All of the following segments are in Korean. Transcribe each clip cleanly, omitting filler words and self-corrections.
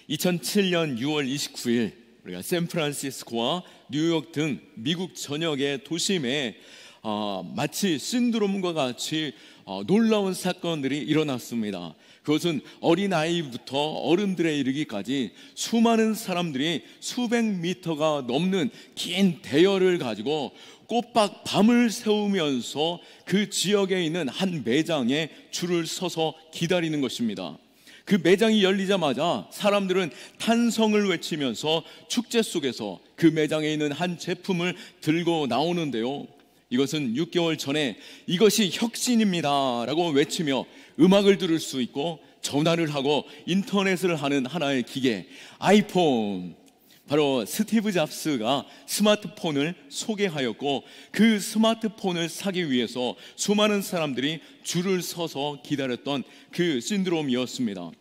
2007년 6월 29일 우리가 샌프란시스코와 뉴욕 등 미국 전역의 도심에 마치 신드롬과 같이 놀라운 사건들이 일어났습니다. 그것은 어린아이부터 어른들에 이르기까지 수많은 사람들이 수백 미터가 넘는 긴 대열을 가지고 꼬박 밤을 새우면서 그 지역에 있는 한 매장에 줄을 서서 기다리는 것입니다. 그 매장이 열리자마자 사람들은 탄성을 외치면서 축제 속에서 그 매장에 있는 한 제품을 들고 나오는데요, 이것은 6개월 전에 이것이 혁신입니다 라고 외치며 음악을 들을 수 있고 전화를 하고 인터넷을 하는 하나의 기계, 아이폰. 바로 스티브 잡스가 스마트폰을 소개하였고, 그 스마트폰을 사기 위해서 수많은 사람들이 줄을 서서 기다렸던 그 신드롬이었습니다.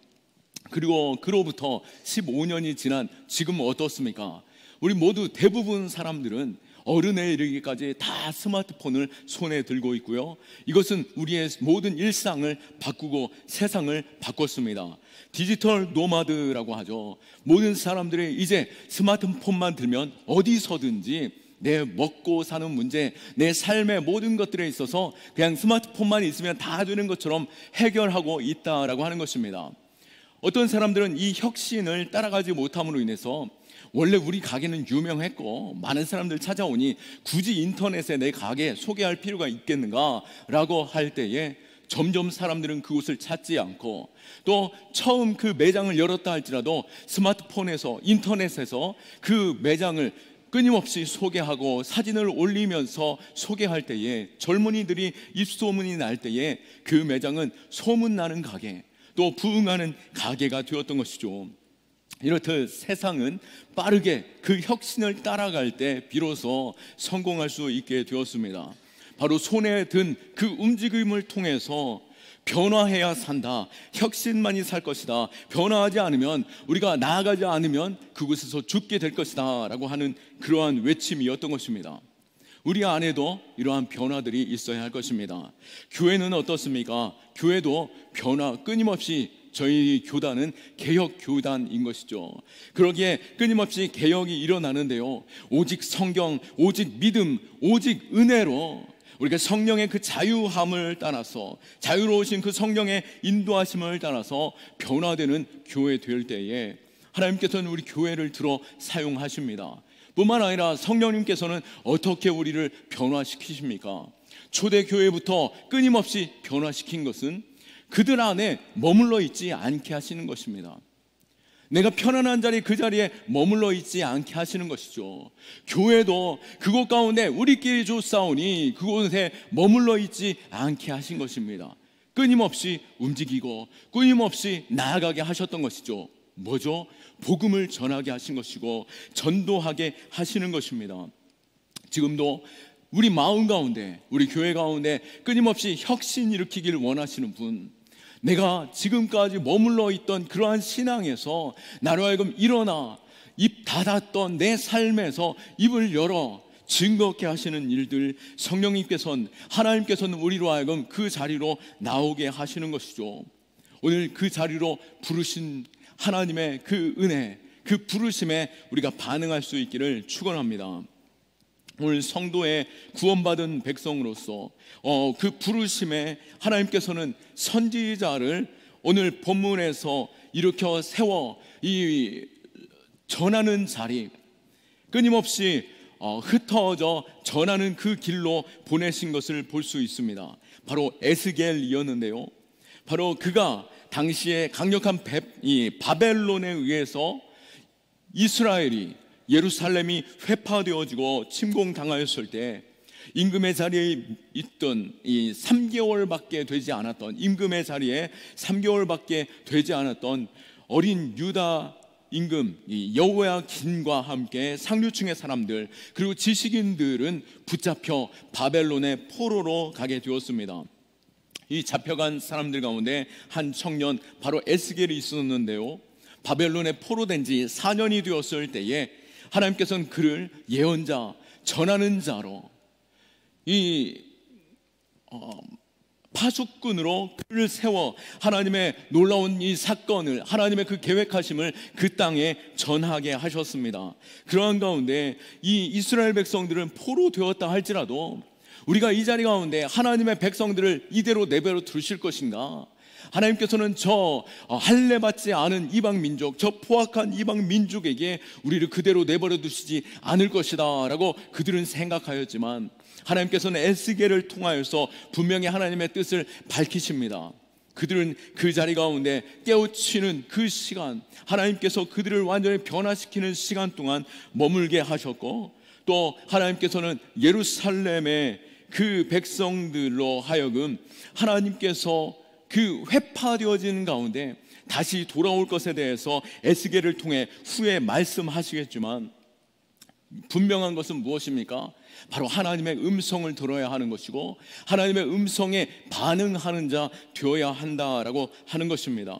그리고 그로부터 15년이 지난 지금 어떻습니까? 우리 모두 대부분 사람들은 어른에 이르기까지 다 스마트폰을 손에 들고 있고요, 이것은 우리의 모든 일상을 바꾸고 세상을 바꿨습니다. 디지털 노마드라고 하죠. 모든 사람들이 이제 스마트폰만 들면 어디서든지 내 먹고 사는 문제, 내 삶의 모든 것들에 있어서 그냥 스마트폰만 있으면 다 되는 것처럼 해결하고 있다라고 하는 것입니다. 어떤 사람들은 이 혁신을 따라가지 못함으로 인해서 원래 우리 가게는 유명했고 많은 사람들 찾아오니 굳이 인터넷에 내 가게 소개할 필요가 있겠는가 라고 할 때에 점점 사람들은 그곳을 찾지 않고, 또 처음 그 매장을 열었다 할지라도 스마트폰에서 인터넷에서 그 매장을 끊임없이 소개하고 사진을 올리면서 소개할 때에 젊은이들이 입소문이 날 때에 그 매장은 소문나는 가게, 또 부흥하는 가게가 되었던 것이죠. 이렇듯 세상은 빠르게 그 혁신을 따라갈 때 비로소 성공할 수 있게 되었습니다. 바로 손에 든 그 움직임을 통해서 변화해야 산다, 혁신만이 살 것이다, 변화하지 않으면, 우리가 나아가지 않으면 그곳에서 죽게 될 것이다 라고 하는 그러한 외침이었던 것입니다. 우리 안에도 이러한 변화들이 있어야 할 것입니다. 교회는 어떻습니까? 교회도 변화 끊임없이, 저희 교단은 개혁 교단인 것이죠. 그러기에 끊임없이 개혁이 일어나는데요, 오직 성경, 오직 믿음, 오직 은혜로 우리가 성령의 그 자유함을 따라서, 자유로우신 그 성령의 인도하심을 따라서 변화되는 교회 될 때에 하나님께서는 우리 교회를 들어 사용하십니다. 뿐만 아니라 성령님께서는 어떻게 우리를 변화시키십니까? 초대교회부터 끊임없이 변화시킨 것은 그들 안에 머물러 있지 않게 하시는 것입니다. 내가 편안한 자리, 그 자리에 머물러 있지 않게 하시는 것이죠. 교회도 그곳 가운데 우리끼리 좋사오니 그곳에 머물러 있지 않게 하신 것입니다. 끊임없이 움직이고 끊임없이 나아가게 하셨던 것이죠. 뭐죠? 복음을 전하게 하신 것이고 전도하게 하시는 것입니다. 지금도 우리 마음 가운데, 우리 교회 가운데 끊임없이 혁신 일으키기를 원하시는 분, 내가 지금까지 머물러 있던 그러한 신앙에서 나로 하여금 일어나 입 닫았던 내 삶에서 입을 열어 증거케 하시는 일들, 성령님께서는, 하나님께서는 우리로 하여금 그 자리로 나오게 하시는 것이죠. 오늘 그 자리로 부르신 하나님의 그 은혜, 그 부르심에 우리가 반응할 수 있기를 축원합니다. 오늘 성도의 구원받은 백성으로서 그 부르심에 하나님께서는 선지자를 오늘 본문에서 일으켜 세워 이 전하는 자리, 끊임없이 흩어져 전하는 그 길로 보내신 것을 볼 수 있습니다. 바로 에스겔이었는데요, 바로 그가 당시에 강력한 바벨론에 의해서 이스라엘이, 예루살렘이 회파되어지고 침공당하였을 때 임금의 자리에 있던 이 3개월밖에 되지 않았던, 임금의 자리에 3개월밖에 되지 않았던 어린 유다 임금 여호야긴과 함께 상류층의 사람들, 그리고 지식인들은 붙잡혀 바벨론의 포로로 가게 되었습니다. 이 잡혀간 사람들 가운데 한 청년, 바로 에스겔이 있었는데요, 바벨론에 포로된 지 4년이 되었을 때에 하나님께서는 그를 예언자, 전하는 자로 이 파수꾼으로 그를 세워 하나님의 놀라운 이 사건을, 하나님의 그 계획하심을 그 땅에 전하게 하셨습니다. 그러한 가운데 이 이스라엘 백성들은 포로 되었다 할지라도 우리가 이 자리 가운데 하나님의 백성들을 이대로 내버려 두실 것인가? 하나님께서는 저 할례받지 않은 이방 민족, 저 포악한 이방 민족에게 우리를 그대로 내버려 두시지 않을 것이다 라고 그들은 생각하였지만, 하나님께서는 에스겔을 통하여서 분명히 하나님의 뜻을 밝히십니다. 그들은 그 자리 가운데 깨우치는 그 시간, 하나님께서 그들을 완전히 변화시키는 시간 동안 머물게 하셨고, 또 하나님께서는 예루살렘의 그 백성들로 하여금 하나님께서 그 회파되어지는 가운데 다시 돌아올 것에 대해서 에스겔을 통해 후에 말씀하시겠지만, 분명한 것은 무엇입니까? 바로 하나님의 음성을 들어야 하는 것이고 하나님의 음성에 반응하는 자 되어야 한다라고 하는 것입니다.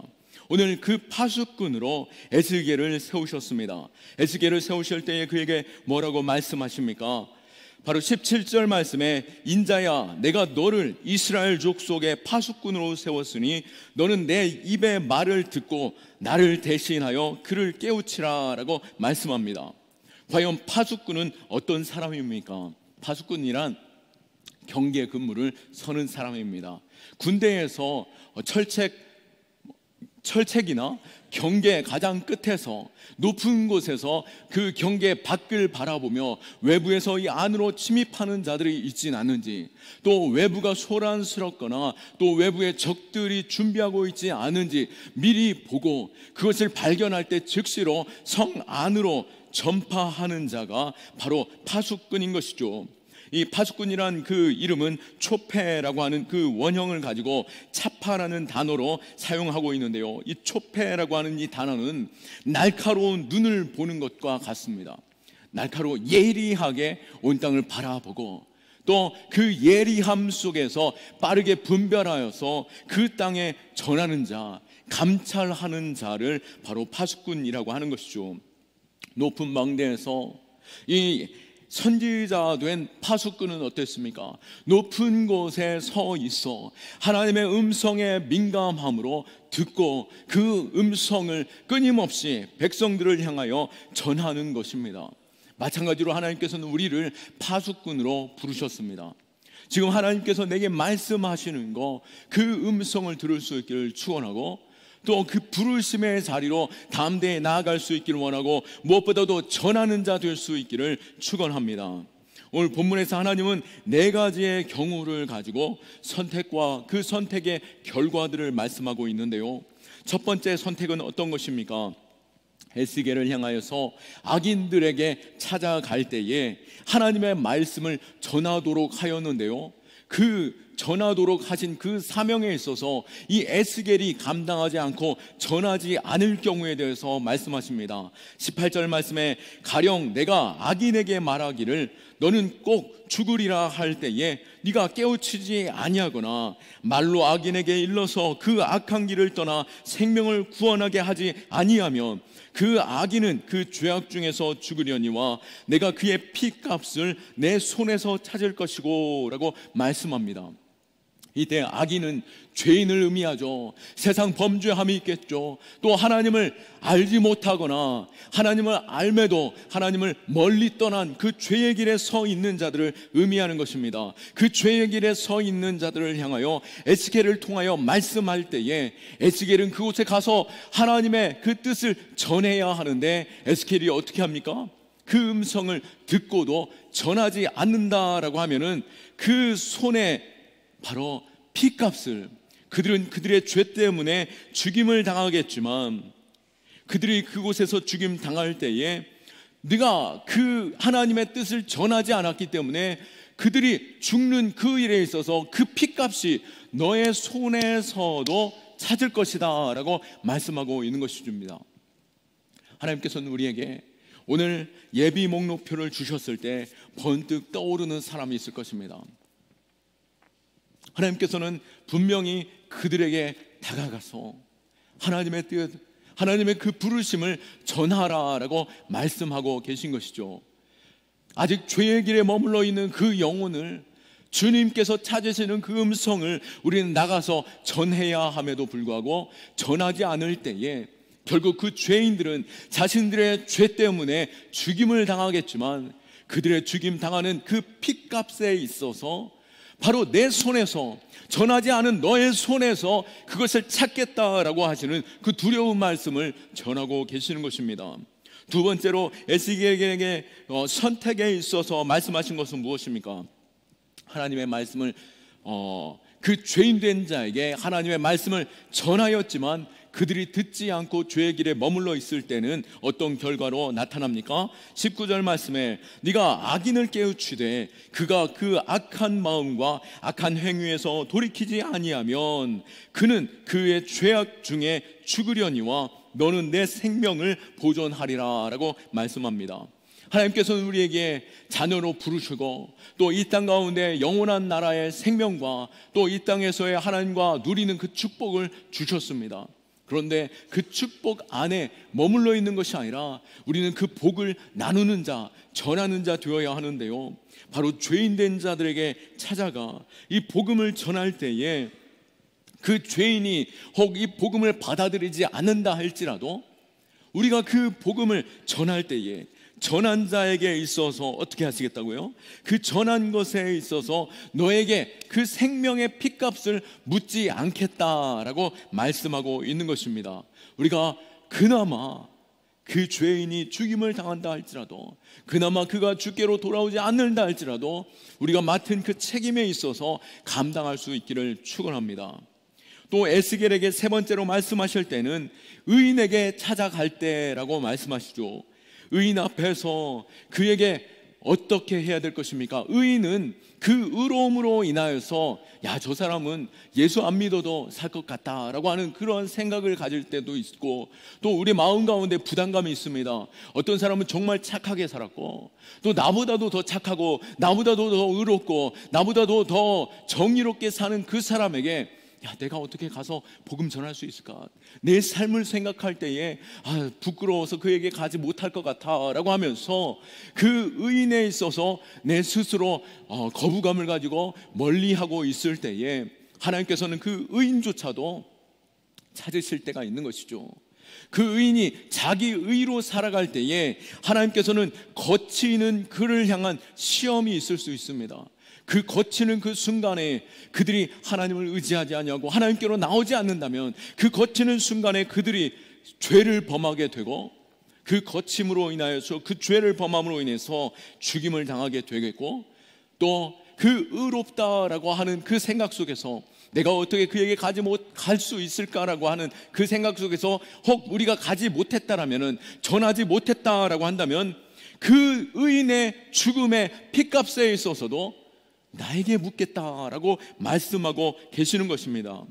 오늘 그 파수꾼으로 에스겔을 세우셨습니다. 에스겔을 세우실 때에 그에게 뭐라고 말씀하십니까? 바로 17절 말씀에, 인자야 내가 너를 이스라엘 족속의 파수꾼으로 세웠으니 너는 내 입의 말을 듣고 나를 대신하여 그를 깨우치라 라고 말씀합니다. 과연 파수꾼은 어떤 사람입니까? 파수꾼이란 경계 근무를 서는 사람입니다. 군대에서 철책이나 경계 가장 끝에서 높은 곳에서 그 경계 밖을 바라보며 외부에서 이 안으로 침입하는 자들이 있진 않은지, 또 외부가 소란스럽거나 또 외부의 적들이 준비하고 있지 않은지 미리 보고 그것을 발견할 때 즉시로 성 안으로 전파하는 자가 바로 파수꾼인 것이죠. 이 파수꾼이란 그 이름은 초패라고 하는 그 원형을 가지고 차파라는 단어로 사용하고 있는데요, 이 초패라고 하는 이 단어는 날카로운 눈을 보는 것과 같습니다. 날카로워 예리하게 온 땅을 바라보고 또 그 예리함 속에서 빠르게 분별하여서 그 땅에 전하는 자, 감찰하는 자를 바로 파수꾼이라고 하는 것이죠. 높은 망대에서 이 선지자 된 파수꾼은 어땠습니까? 높은 곳에 서 있어 하나님의 음성에 민감함으로 듣고 그 음성을 끊임없이 백성들을 향하여 전하는 것입니다. 마찬가지로 하나님께서는 우리를 파수꾼으로 부르셨습니다. 지금 하나님께서 내게 말씀하시는 거, 그 음성을 들을 수 있기를 축원하고, 또 그 부르심의 자리로 담대히 나아갈 수 있기를 원하고, 무엇보다도 전하는 자 될 수 있기를 축원합니다. 오늘 본문에서 하나님은 4가지의 경우를 가지고 선택과 그 선택의 결과들을 말씀하고 있는데요, 첫 번째 선택은 어떤 것입니까? 에스겔을 향하여서 악인들에게 찾아갈 때에 하나님의 말씀을 전하도록 하였는데요, 그 전하도록 하신 그 사명에 있어서 이 에스겔이 감당하지 않고 전하지 않을 경우에 대해서 말씀하십니다. 18절 말씀에, 가령 내가 악인에게 말하기를 너는 꼭 죽으리라 할 때에 네가 깨우치지 아니하거나 말로 악인에게 일러서 그 악한 길을 떠나 생명을 구원하게 하지 아니하면 그 악인은 그 죄악 중에서 죽으려니와 내가 그의 피값을 내 손에서 찾을 것이고 라고 말씀합니다. 이때 악인은 죄인을 의미하죠. 세상 범죄함이 있겠죠. 또 하나님을 알지 못하거나 하나님을 알매도 하나님을 멀리 떠난 그 죄의 길에 서 있는 자들을 의미하는 것입니다. 그 죄의 길에 서 있는 자들을 향하여 에스겔을 통하여 말씀할 때에 에스겔은 그곳에 가서 하나님의 그 뜻을 전해야 하는데, 에스겔이 어떻게 합니까? 그 음성을 듣고도 전하지 않는다라고 하면은 그 손에 바로 피값을, 그들은 그들의 죄 때문에 죽임을 당하겠지만 그들이 그곳에서 죽임 당할 때에 네가 그 하나님의 뜻을 전하지 않았기 때문에 그들이 죽는 그 일에 있어서 그 피값이 너의 손에서도 찾을 것이다 라고 말씀하고 있는 것입니다. 하나님께서는 우리에게 오늘 예비 목록표를 주셨을 때 번뜩 떠오르는 사람이 있을 것입니다. 하나님께서는 분명히 그들에게 다가가서 하나님의 뜻, 하나님의 그 부르심을 전하라라고 말씀하고 계신 것이죠. 아직 죄의 길에 머물러 있는 그 영혼을 주님께서 찾으시는 그 음성을 우리는 나가서 전해야 함에도 불구하고 전하지 않을 때에 결국 그 죄인들은 자신들의 죄 때문에 죽임을 당하겠지만 그들의 죽임 당하는 그 핏값에 있어서 바로 내 손에서, 전하지 않은 너의 손에서 그것을 찾겠다라고 하시는 그 두려운 말씀을 전하고 계시는 것입니다. 두 번째로 에스겔에게 선택에 있어서 말씀하신 것은 무엇입니까? 하나님의 말씀을 그 죄인된 자에게 하나님의 말씀을 전하였지만 그들이 듣지 않고 죄의 길에 머물러 있을 때는 어떤 결과로 나타납니까? 19절 말씀에 네가 악인을 깨우치되 그가 그 악한 마음과 악한 행위에서 돌이키지 아니하면 그는 그의 죄악 중에 죽으려니와 너는 내 생명을 보존하리라 라고 말씀합니다. 하나님께서는 우리에게 자녀로 부르시고 또 이 땅 가운데 영원한 나라의 생명과 또 이 땅에서의 하나님과 누리는 그 축복을 주셨습니다. 그런데 그 축복 안에 머물러 있는 것이 아니라 우리는 그 복을 나누는 자, 전하는 자 되어야 하는데요, 바로 죄인된 자들에게 찾아가 이 복음을 전할 때에 그 죄인이 혹 이 복음을 받아들이지 않는다 할지라도 우리가 그 복음을 전할 때에 전한 자에게 있어서 어떻게 하시겠다고요? 그 전한 것에 있어서 너에게 그 생명의 핏값을 묻지 않겠다라고 말씀하고 있는 것입니다. 우리가 그나마 그 죄인이 죽임을 당한다 할지라도, 그나마 그가 주께로 돌아오지 않는다 할지라도 우리가 맡은 그 책임에 있어서 감당할 수 있기를 축원합니다. 또 에스겔에게 세 번째로 말씀하실 때는 의인에게 찾아갈 때라고 말씀하시죠. 의인 앞에서 그에게 어떻게 해야 될 것입니까? 의인은 그 의로움으로 인하여서 야, 저 사람은 예수 안 믿어도 살 것 같다라고 하는 그런 생각을 가질 때도 있고, 또 우리 마음 가운데 부담감이 있습니다. 어떤 사람은 정말 착하게 살았고 또 나보다도 더 착하고 나보다도 더 의롭고 나보다도 더 정의롭게 사는 그 사람에게 야, 내가 어떻게 가서 복음 전할 수 있을까? 내 삶을 생각할 때에 부끄러워서 그에게 가지 못할 것 같아 라고 하면서 그 의인에 있어서 내 스스로 거부감을 가지고 멀리하고 있을 때에 하나님께서는 그 의인조차도 찾으실 때가 있는 것이죠. 그 의인이 자기 의로 살아갈 때에 하나님께서는 거치는 그를 향한 시험이 있을 수 있습니다. 그 거치는 그 순간에 그들이 하나님을 의지하지 않냐고 하나님께로 나오지 않는다면 그 거치는 순간에 그들이 죄를 범하게 되고 그 거침으로 인하여서 그 죄를 범함으로 인해서 죽임을 당하게 되겠고, 또 그 의롭다라고 하는 그 생각 속에서 내가 어떻게 그에게 갈 수 있을까라고 하는 그 생각 속에서 혹 우리가 가지 못했다라면은, 전하지 못했다라고 한다면 그 의인의 죽음의 핏값에 있어서도 나에게 묻겠다라고 말씀하고 계시는 것입니다.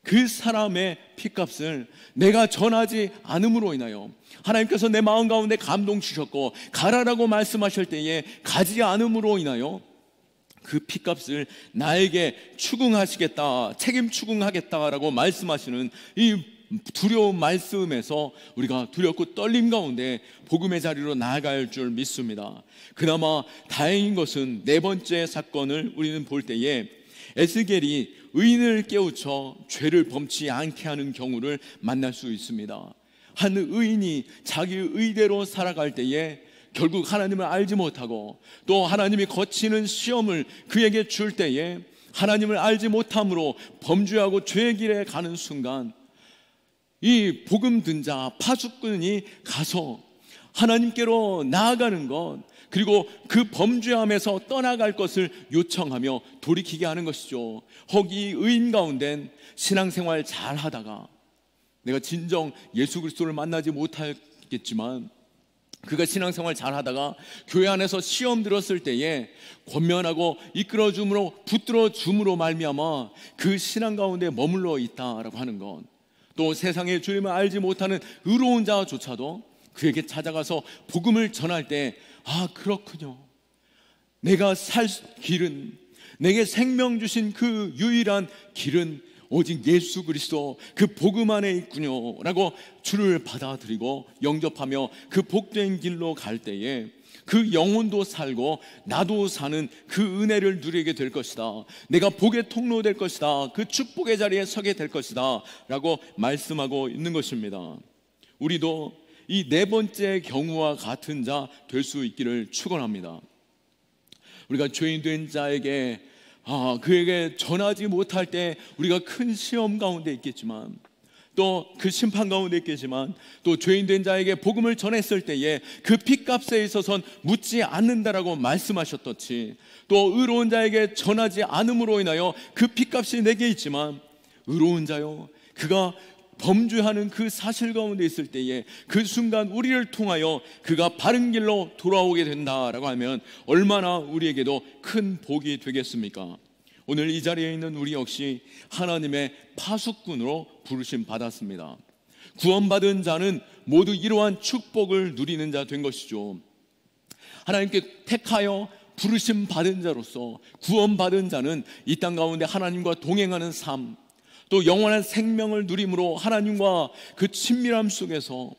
그 사람의 핏값을 내가 전하지 않음으로 인하여 하나님께서 내 마음 가운데 감동 주셨고 가라라고 말씀하실 때에 가지 않음으로 인하여 그 핏값을 나에게 추궁하시겠다, 책임 추궁하겠다라고 말씀하시는 이 두려운 말씀에서 우리가 두렵고 떨림 가운데 복음의 자리로 나아갈 줄 믿습니다. 그나마 다행인 것은 네 번째 사건을 우리는 볼 때에 에스겔이 의인을 깨우쳐 죄를 범치 않게 하는 경우를 만날 수 있습니다. 한 의인이 자기 의대로 살아갈 때에 결국 하나님을 알지 못하고 또 하나님이 거치는 시험을 그에게 줄 때에 하나님을 알지 못함으로 범죄하고 죄의 길에 가는 순간 이 복음 듣자 파수꾼이 가서 하나님께로 나아가는 것, 그리고 그 범죄함에서 떠나갈 것을 요청하며 돌이키게 하는 것이죠. 혹 이 의인 가운데 신앙생활 잘 하다가 내가 진정 예수 그리스도를 만나지 못하겠지만 그가 신앙생활 잘 하다가 교회 안에서 시험 들었을 때에 권면하고 이끌어줌으로 붙들어줌으로 말미암아 그 신앙 가운데 머물러 있다라고 하는 것, 또 세상의 주님을 알지 못하는 의로운 자조차도 그에게 찾아가서 복음을 전할 때 그렇군요, 내가 살 길은, 내게 생명 주신 그 유일한 길은 오직 예수 그리스도 그 복음 안에 있군요 라고 주를 받아들이고 영접하며 그 복된 길로 갈 때에 그 영혼도 살고 나도 사는 그 은혜를 누리게 될 것이다. 내가 복의 통로 될 것이다. 그 축복의 자리에 서게 될 것이다 라고 말씀하고 있는 것입니다. 우리도 이 네 번째 경우와 같은 자 될 수 있기를 축원합니다. 우리가 죄인 된 자에게 그에게 전하지 못할 때 우리가 큰 시험 가운데 있겠지만, 또 그 심판 가운데 있겠지만, 또 죄인 된 자에게 복음을 전했을 때에 그 핏값에 있어서는 묻지 않는다라고 말씀하셨듯이, 또 의로운 자에게 전하지 않음으로 인하여 그 핏값이 내게 있지만, 의로운 자요, 그가 범죄하는 그 사실 가운데 있을 때에 그 순간 우리를 통하여 그가 바른 길로 돌아오게 된다라고 하면 얼마나 우리에게도 큰 복이 되겠습니까? 오늘 이 자리에 있는 우리 역시 하나님의 파수꾼으로 부르심 받았습니다. 구원받은 자는 모두 이러한 축복을 누리는 자 된 것이죠. 하나님께 택하여 부르심 받은 자로서 구원받은 자는 이 땅 가운데 하나님과 동행하는 삶, 또 영원한 생명을 누림으로 하나님과 그 친밀함 속에서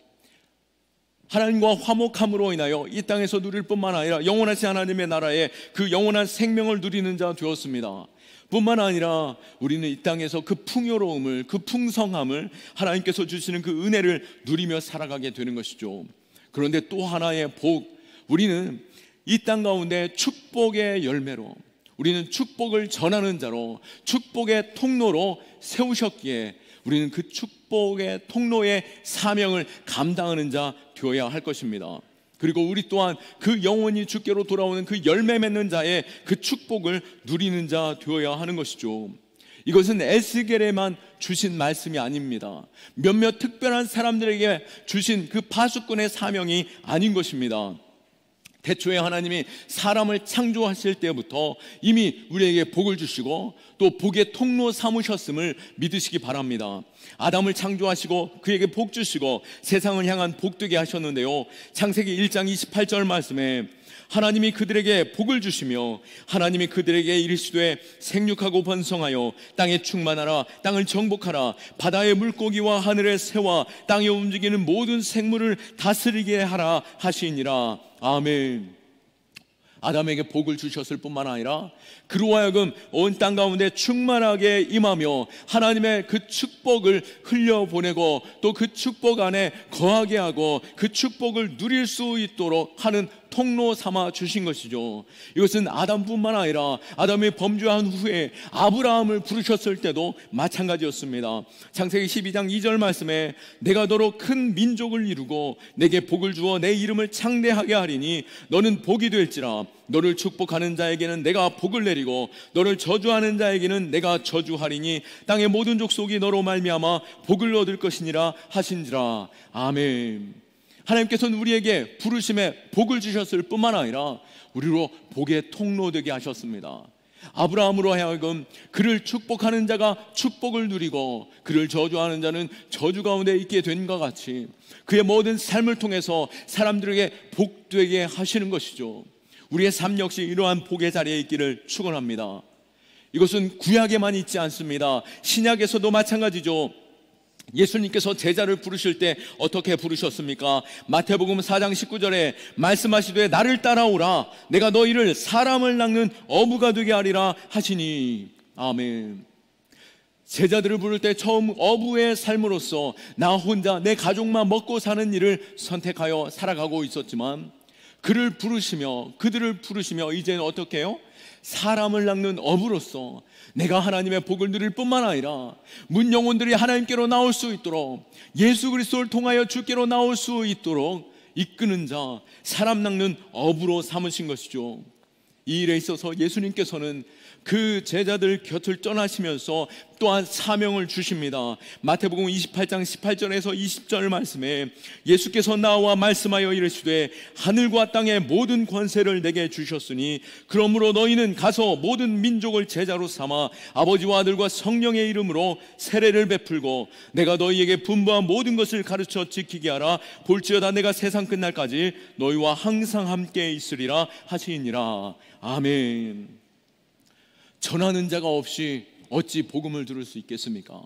하나님과 화목함으로 인하여 이 땅에서 누릴 뿐만 아니라 영원하신 하나님의 나라에 그 영원한 생명을 누리는 자 되었습니다. 뿐만 아니라 우리는 이 땅에서 그 풍요로움을, 그 풍성함을, 하나님께서 주시는 그 은혜를 누리며 살아가게 되는 것이죠. 그런데 또 하나의 복, 우리는 이 땅 가운데 축복의 열매로, 우리는 축복을 전하는 자로, 축복의 통로로 세우셨기에 우리는 그 축복의 통로의 사명을 감당하는 자 되어야 할 것입니다. 그리고 우리 또한 그 영원히 주께로 돌아오는 그 열매 맺는 자의 그 축복을 누리는 자 되어야 하는 것이죠. 이것은 에스겔에만 주신 말씀이 아닙니다. 몇몇 특별한 사람들에게 주신 그 파수꾼의 사명이 아닌 것입니다. 태초에 하나님이 사람을 창조하실 때부터 이미 우리에게 복을 주시고 또 복의 통로 삼으셨음을 믿으시기 바랍니다. 아담을 창조하시고 그에게 복 주시고 세상을 향한 복되게 하셨는데요, 창세기 1장 28절 말씀에 하나님이 그들에게 복을 주시며 하나님이 그들에게 이르시되 생육하고 번성하여 땅에 충만하라, 땅을 정복하라, 바다의 물고기와 하늘의 새와 땅에 움직이는 모든 생물을 다스리게 하라 하시니라. 아멘. 아담에게 복을 주셨을 뿐만 아니라 그로 하여금 온 땅 가운데 충만하게 임하며 하나님의 그 축복을 흘려보내고 또 그 축복 안에 거하게 하고 그 축복을 누릴 수 있도록 하는 통로 삼아 주신 것이죠. 이것은 아담뿐만 아니라 아담이 범죄한 후에 아브라함을 부르셨을 때도 마찬가지였습니다. 창세기 12장 2절 말씀에 내가 너로 큰 민족을 이루고 내게 복을 주어 내 이름을 창대하게 하리니 너는 복이 될지라. 너를 축복하는 자에게는 내가 복을 내리고 너를 저주하는 자에게는 내가 저주하리니 땅의 모든 족속이 너로 말미암아 복을 얻을 것이니라 하신지라. 아멘. 하나님께서는 우리에게 부르심에 복을 주셨을 뿐만 아니라 우리로 복의 통로 되게 하셨습니다. 아브라함으로 하여금 그를 축복하는 자가 축복을 누리고 그를 저주하는 자는 저주 가운데 있게 된 것 같이 그의 모든 삶을 통해서 사람들에게 복되게 하시는 것이죠. 우리의 삶 역시 이러한 복의 자리에 있기를 축원합니다. 이것은 구약에만 있지 않습니다. 신약에서도 마찬가지죠. 예수님께서 제자를 부르실 때 어떻게 부르셨습니까? 마태복음 4장 19절에 말씀하시되 나를 따라오라, 내가 너희를 사람을 낚는 어부가 되게 하리라 하시니. 아멘. 제자들을 부를 때 처음 어부의 삶으로서 나 혼자 내 가족만 먹고 사는 일을 선택하여 살아가고 있었지만 그들을 부르시며 이제는 어떻게 해요? 사람을 낚는 어부로서 내가 하나님의 복을 누릴 뿐만 아니라 문 영혼들이 하나님께로 나올 수 있도록 예수 그리스도를 통하여 주께로 나올 수 있도록 이끄는 자, 사람 낚는 어부로 삼으신 것이죠. 이 일에 있어서 예수님께서는 그 제자들 곁을 떠나시면서 또한 사명을 주십니다. 마태복음 28장 18절에서 20절 말씀에 예수께서 나와 말씀하여 이르시되 하늘과 땅의 모든 권세를 내게 주셨으니 그러므로 너희는 가서 모든 민족을 제자로 삼아 아버지와 아들과 성령의 이름으로 세례를 베풀고 내가 너희에게 분부한 모든 것을 가르쳐 지키게 하라. 볼지어다 내가 세상 끝날까지 너희와 항상 함께 있으리라 하시니라. 아멘. 전하는 자가 없이 어찌 복음을 들을 수 있겠습니까?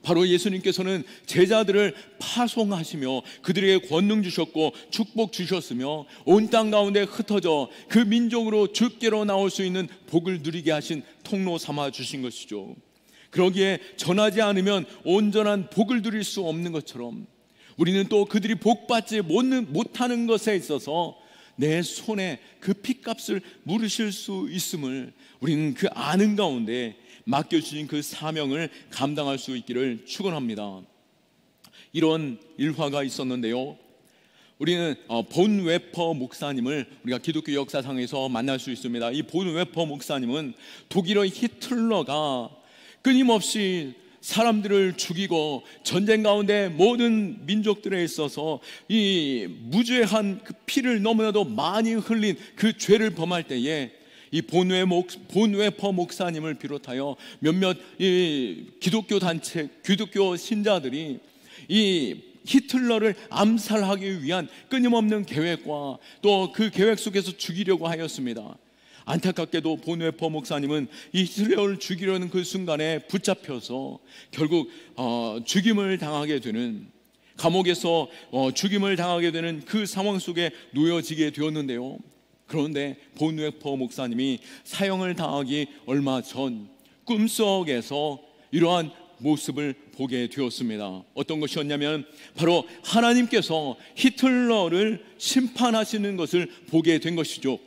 바로 예수님께서는 제자들을 파송하시며 그들에게 권능 주셨고 축복 주셨으며 온 땅 가운데 흩어져 그 민족으로 주께로 나올 수 있는 복을 누리게 하신 통로 삼아 주신 것이죠. 그러기에 전하지 않으면 온전한 복을 누릴 수 없는 것처럼 우리는 또 그들이 복받지 못하는 것에 있어서 내 손에 그 핏값을 물으실 수 있음을 우리는 그 아는 가운데 맡겨주신 그 사명을 감당할 수 있기를 축원합니다. 이런 일화가 있었는데요, 우리는 본 웨퍼 목사님을 우리가 기독교 역사상에서 만날 수 있습니다. 이 본 웨퍼 목사님은 독일의 히틀러가 끊임없이 사람들을 죽이고 전쟁 가운데 모든 민족들에 있어서 이 무죄한 그 피를 너무나도 많이 흘린 그 죄를 범할 때에 이 본 웨퍼 목사님을 비롯하여 몇몇 이 기독교 단체, 기독교 신자들이 이 히틀러를 암살하기 위한 끊임없는 계획과 또 그 계획 속에서 죽이려고 하였습니다. 안타깝게도 본 웨퍼 목사님은 이 히틀러를 죽이려는 그 순간에 붙잡혀서 결국 죽임을 당하게 되는, 감옥에서 죽임을 당하게 되는 그 상황 속에 놓여지게 되었는데요. 그런데 본 웨퍼 목사님이 사형을 당하기 얼마 전 꿈속에서 이러한 모습을 보게 되었습니다. 어떤 것이었냐면 바로 하나님께서 히틀러를 심판하시는 것을 보게 된 것이죠.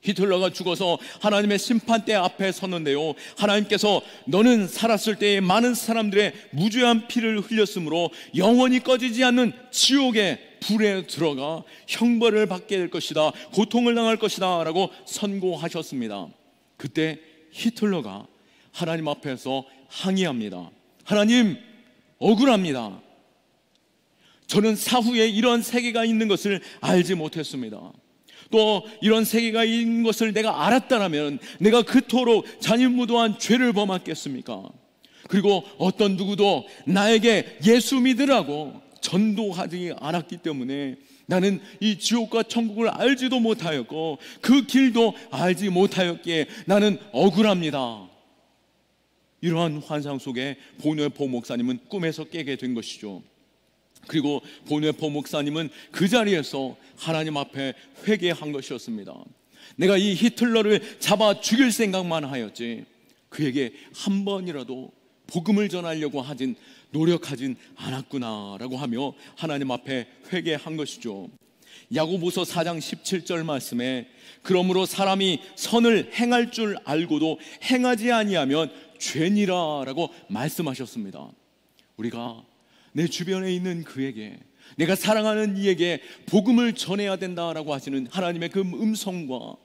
히틀러가 죽어서 하나님의 심판대 앞에 섰는데요, 하나님께서 너는 살았을 때에 많은 사람들의 무죄한 피를 흘렸으므로 영원히 꺼지지 않는 지옥의 불에 들어가 형벌을 받게 될 것이다, 고통을 당할 것이다 라고 선고하셨습니다. 그때 히틀러가 하나님 앞에서 항의합니다. 하나님, 억울합니다. 저는 사후에 이런 세계가 있는 것을 알지 못했습니다. 또 이런 세계가 있는 것을 내가 알았다면 내가 그토록 잔인무도한 죄를 범했겠습니까? 그리고 어떤 누구도 나에게 예수 믿으라고 전도하지 않았기 때문에 나는 이 지옥과 천국을 알지도 못하였고 그 길도 알지 못하였기에 나는 억울합니다. 이러한 환상 속에 본 웨퍼 목사님은 꿈에서 깨게 된 것이죠. 그리고 본 웨퍼 목사님은 그 자리에서 하나님 앞에 회개한 것이었습니다. 내가 이 히틀러를 잡아 죽일 생각만 하였지 그에게 한 번이라도 복음을 전하려고 노력하진 않았구나라고 하며 하나님 앞에 회개한 것이죠. 야고보서 4장 17절 말씀에 그러므로 사람이 선을 행할 줄 알고도 행하지 아니하면 죄니라 라고 말씀하셨습니다. 우리가 내 주변에 있는 그에게, 내가 사랑하는 이에게 복음을 전해야 된다라고 하시는 하나님의 그 음성과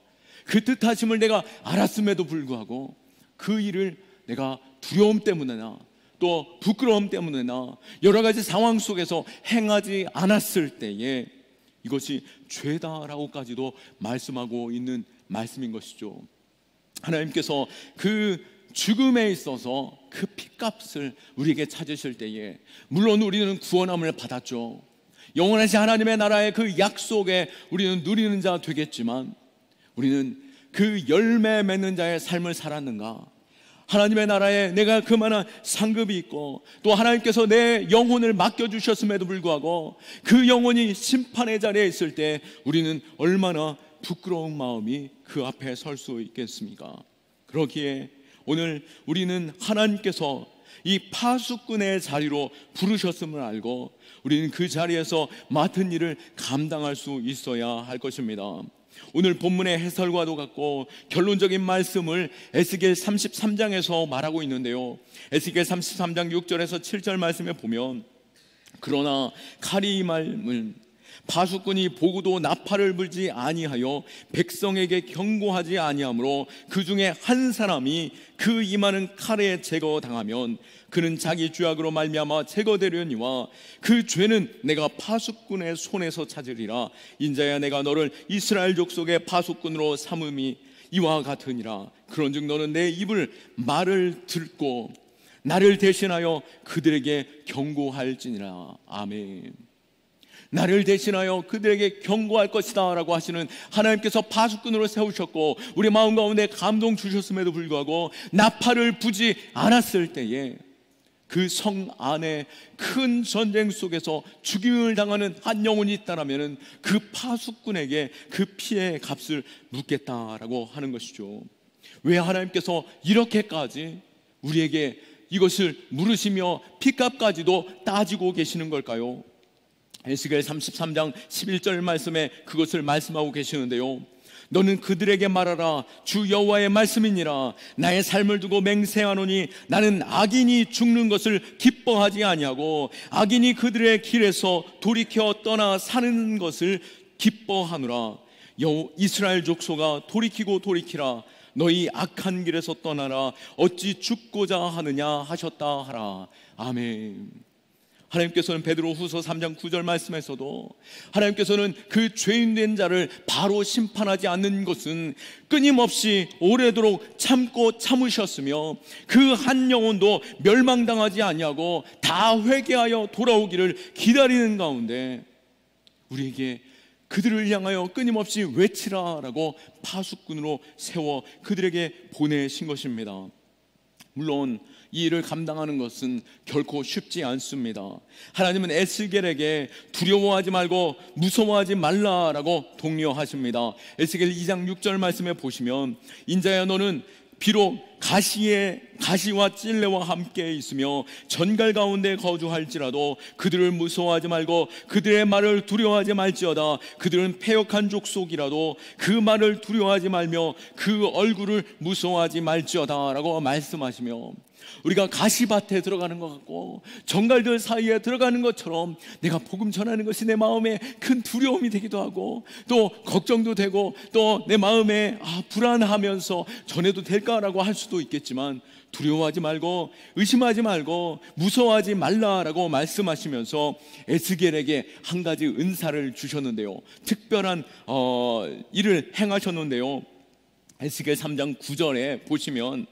그 뜻하심을 내가 알았음에도 불구하고 그 일을 내가 두려움 때문에나 또 부끄러움 때문에나 여러 가지 상황 속에서 행하지 않았을 때에 이것이 죄다라고까지도 말씀하고 있는 말씀인 것이죠. 하나님께서 그 죽음에 있어서 그 핏값을 우리에게 찾으실 때에 물론 우리는 구원함을 받았죠. 영원하신 하나님의 나라의 그 약속에 우리는 누리는 자 되겠지만 우리는 그 열매 맺는 자의 삶을 살았는가? 하나님의 나라에 내가 그만한 상급이 있고 또 하나님께서 내 영혼을 맡겨주셨음에도 불구하고 그 영혼이 심판의 자리에 있을 때 우리는 얼마나 부끄러운 마음이 그 앞에 설 수 있겠습니까? 그러기에 오늘 우리는 하나님께서 이 파수꾼의 자리로 부르셨음을 알고 우리는 그 자리에서 맡은 일을 감당할 수 있어야 할 것입니다. 오늘 본문의 해설과도 같고 결론적인 말씀을 에스겔 33장에서 말하고 있는데요, 에스겔 33장 6절에서 7절 말씀에 보면 그러나 칼이 임함은 파수꾼이 보고도 나팔을 불지 아니하여 백성에게 경고하지 아니하므로 그 중에 한 사람이 그 임하는 칼에 제거당하면 그는 자기 죄악으로 말미암아 제거되려니와 그 죄는 내가 파수꾼의 손에서 찾으리라. 인자야 내가 너를 이스라엘 족속의 파수꾼으로 삼음이 이와 같으니라. 그런즉 너는 내 입을 말을 듣고 나를 대신하여 그들에게 경고할지니라. 아멘. 나를 대신하여 그들에게 경고할 것이다 라고 하시는 하나님께서 파수꾼으로 세우셨고 우리 마음 가운데 감동 주셨음에도 불구하고 나팔을 부지 않았을 때에 그 성 안에 큰 전쟁 속에서 죽임을 당하는 한 영혼이 있다라면 그 파수꾼에게 그 피의 값을 묻겠다라고 하는 것이죠. 왜 하나님께서 이렇게까지 우리에게 이것을 물으시며 피값까지도 따지고 계시는 걸까요? 에스겔 33장 11절 말씀에 그것을 말씀하고 계시는데요. 너는 그들에게 말하라. 주 여호와의 말씀이니라. 나의 삶을 두고 맹세하노니 나는 악인이 죽는 것을 기뻐하지 아니하고 악인이 그들의 길에서 돌이켜 떠나 사는 것을 기뻐하노라. 이스라엘 족속아 돌이키고 돌이키라. 너희 악한 길에서 떠나라. 어찌 죽고자 하느냐 하셨다 하라. 아멘. 하나님께서는 베드로후서 3장 9절 말씀에서도 하나님께서는 그 죄인된 자를 바로 심판하지 않는 것은 끊임없이 오래도록 참고 참으셨으며 그 한 영혼도 멸망당하지 아니하고 다 회개하여 돌아오기를 기다리는 가운데 우리에게 그들을 향하여 끊임없이 외치라라고 파수꾼으로 세워 그들에게 보내신 것입니다. 물론 이 일을 감당하는 것은 결코 쉽지 않습니다. 하나님은 에스겔에게 두려워하지 말고 무서워하지 말라라고 독려하십니다. 에스겔 2장 6절 말씀에 보시면 인자야 너는 비록 가시와 찔레와 함께 있으며 전갈 가운데 거주할지라도 그들을 무서워하지 말고 그들의 말을 두려워하지 말지어다. 그들은 패역한 족속이라도 그 말을 두려워하지 말며 그 얼굴을 무서워하지 말지어다 라고 말씀하시며 우리가 가시밭에 들어가는 것 같고 정갈들 사이에 들어가는 것처럼 내가 복음 전하는 것이 내 마음에 큰 두려움이 되기도 하고 또 걱정도 되고 또 내 마음에 불안하면서 전해도 될까라고 할 수도 있겠지만 두려워하지 말고 의심하지 말고 무서워하지 말라라고 말씀하시면서 에스겔에게 한 가지 은사를 주셨는데요. 특별한 일을 행하셨는데요. 에스겔 3장 9절에 보시면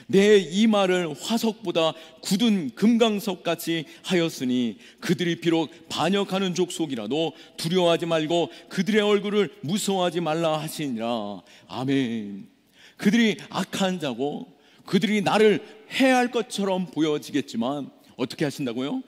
내 이 말을 화석보다 굳은 금강석같이 하였으니 그들이 비록 반역하는 족속이라도 두려워하지 말고 그들의 얼굴을 무서워하지 말라 하시니라. 아멘. 그들이 악한 자고 그들이 나를 해할 것처럼 보여지겠지만 어떻게 하신다고요?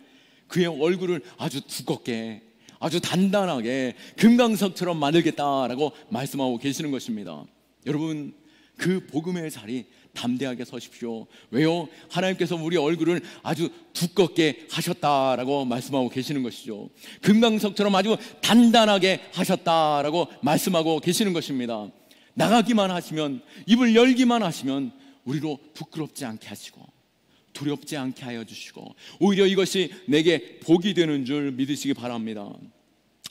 그의 얼굴을 아주 두껍게 아주 단단하게 금강석처럼 만들겠다라고 말씀하고 계시는 것입니다. 여러분 그 복음의 자리 담대하게 서십시오. 왜요? 하나님께서 우리 얼굴을 아주 두껍게 하셨다라고 말씀하고 계시는 것이죠. 금강석처럼 아주 단단하게 하셨다라고 말씀하고 계시는 것입니다. 나가기만 하시면 입을 열기만 하시면 우리로 부끄럽지 않게 하시고 두렵지 않게 하여 주시고 오히려 이것이 내게 복이 되는 줄 믿으시기 바랍니다.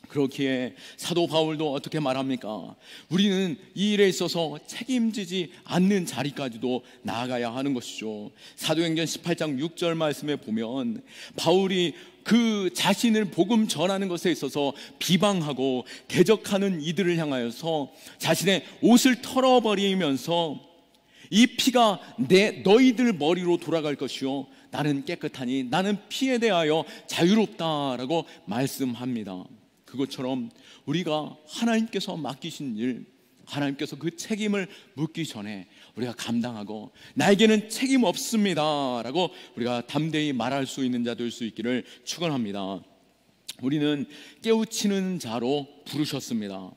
그렇기에 사도 바울도 어떻게 말합니까? 우리는 이 일에 있어서 책임지지 않는 자리까지도 나아가야 하는 것이죠. 사도행전 18장 6절 말씀에 보면 바울이 그 자신을 복음 전하는 것에 있어서 비방하고 대적하는 이들을 향하여서 자신의 옷을 털어버리면서 이 피가 너희들 머리로 돌아갈 것이요 나는 깨끗하니 나는 피에 대하여 자유롭다라고 말씀합니다. 그것처럼 우리가 하나님께서 맡기신 일, 하나님께서 그 책임을 묻기 전에 우리가 감당하고 나에게는 책임 없습니다 라고 우리가 담대히 말할 수 있는 자 될 수 있기를 축원합니다. 우리는 깨우치는 자로 부르셨습니다.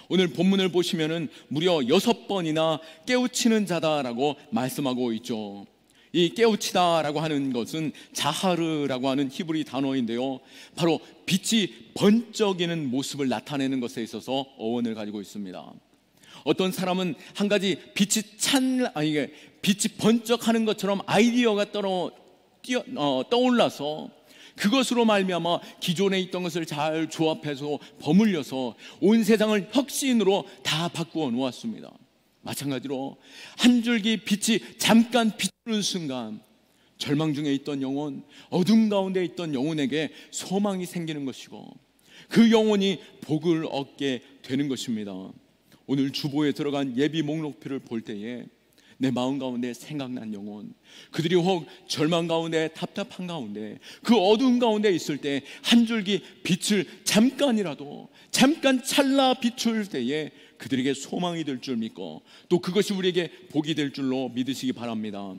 오늘 본문을 보시면은 무려 6번이나 깨우치는 자다라고 말씀하고 있죠. 이 깨우치다라고 하는 것은 자하르라고 하는 히브리 단어인데요, 바로 빛이 번쩍이는 모습을 나타내는 것에 있어서 어원을 가지고 있습니다. 어떤 사람은 한 가지 빛이 번쩍하는 것처럼 아이디어가 떠올라서 그것으로 말미암아 기존에 있던 것을 잘 조합해서 버물려서 온 세상을 혁신으로 다 바꾸어 놓았습니다. 마찬가지로 한 줄기 빛이 잠깐 비추는 순간 절망 중에 있던 영혼, 어둠 가운데 있던 영혼에게 소망이 생기는 것이고 그 영혼이 복을 얻게 되는 것입니다. 오늘 주보에 들어간 예비 목록표를 볼 때에 내 마음 가운데 생각난 영혼, 그들이 혹 절망 가운데, 답답한 가운데, 그 어두운 가운데 있을 때 한 줄기 빛을 잠깐이라도, 잠깐 찰나 비출 때에 그들에게 소망이 될 줄 믿고, 또 그것이 우리에게 복이 될 줄로 믿으시기 바랍니다.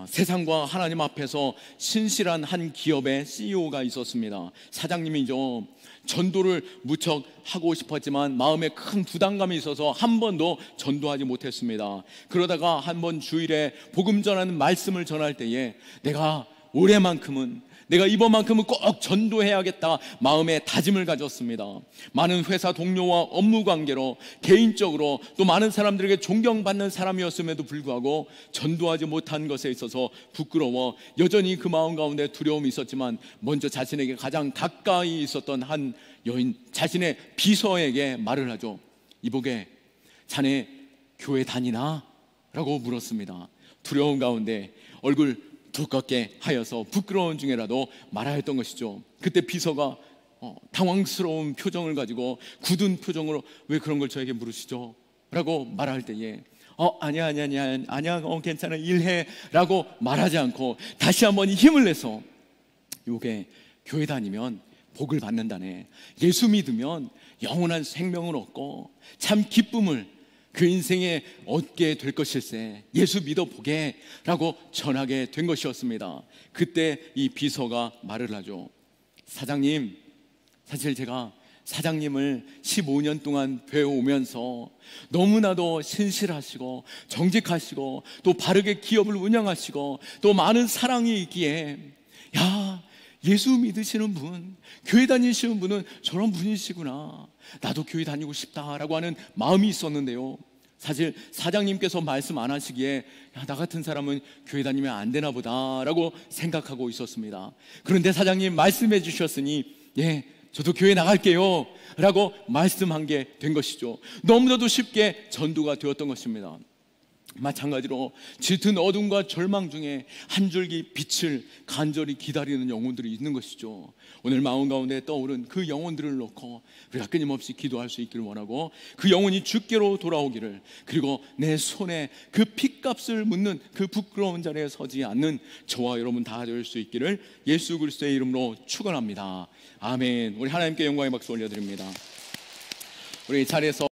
세상과 하나님 앞에서 신실한 한 기업의 CEO가 있었습니다. 사장님이죠. 전도를 무척 하고 싶었지만 마음에 큰 부담감이 있어서 한 번도 전도하지 못했습니다. 그러다가 한 번 주일에 복음 전하는 말씀을 전할 때에 내가 올해만큼은, 내가 이번만큼은 꼭 전도해야겠다 마음에 다짐을 가졌습니다. 많은 회사 동료와 업무 관계로, 개인적으로 또 많은 사람들에게 존경받는 사람이었음에도 불구하고 전도하지 못한 것에 있어서 부끄러워 여전히 그 마음 가운데 두려움이 있었지만, 먼저 자신에게 가장 가까이 있었던 한 여인, 자신의 비서에게 말을 하죠. 이보게, 자네 교회 다니나? 라고 물었습니다. 두려운 가운데 얼굴 두껍게 하여서 부끄러운 중에라도 말하였던 것이죠. 그때 비서가 당황스러운 표정을 가지고 굳은 표정으로 왜 그런 걸 저에게 물으시죠? 라고 말할 때에 아니야 괜찮아, 일해 라고 말하지 않고 다시 한번 힘을 내서, 요게 교회 다니면 복을 받는다네, 예수 믿으면 영원한 생명을 얻고 참 기쁨을 그 인생에 얻게 될 것일세, 예수 믿어보게 라고 전하게 된 것이었습니다. 그때 이 비서가 말을 하죠. 사장님, 사실 제가 사장님을 15년 동안 뵈오면서 너무나도 신실하시고 정직하시고 또 바르게 기업을 운영하시고 또 많은 사랑이 있기에, 야, 예수 믿으시는 분, 교회 다니시는 분은 저런 분이시구나, 나도 교회 다니고 싶다라고 하는 마음이 있었는데요. 사실 사장님께서 말씀 안 하시기에 나 같은 사람은 교회 다니면 안 되나 보다라고 생각하고 있었습니다. 그런데 사장님 말씀해 주셨으니 저도 교회 나갈게요 라고 말씀한 게 된 것이죠. 너무나도 쉽게 전도가 되었던 것입니다. 마찬가지로 짙은 어둠과 절망 중에 한 줄기 빛을 간절히 기다리는 영혼들이 있는 것이죠. 오늘 마음 가운데 떠오른 그 영혼들을 놓고 우리가 끊임없이 기도할 수 있기를 원하고, 그 영혼이 주께로 돌아오기를, 그리고 내 손에 그 핏값을 묻는 그 부끄러운 자리에 서지 않는 저와 여러분 다 될 수 있기를 예수 그리스도의 이름으로 축원합니다. 아멘. 우리 하나님께 영광의 박수 올려드립니다. 우리 자리에서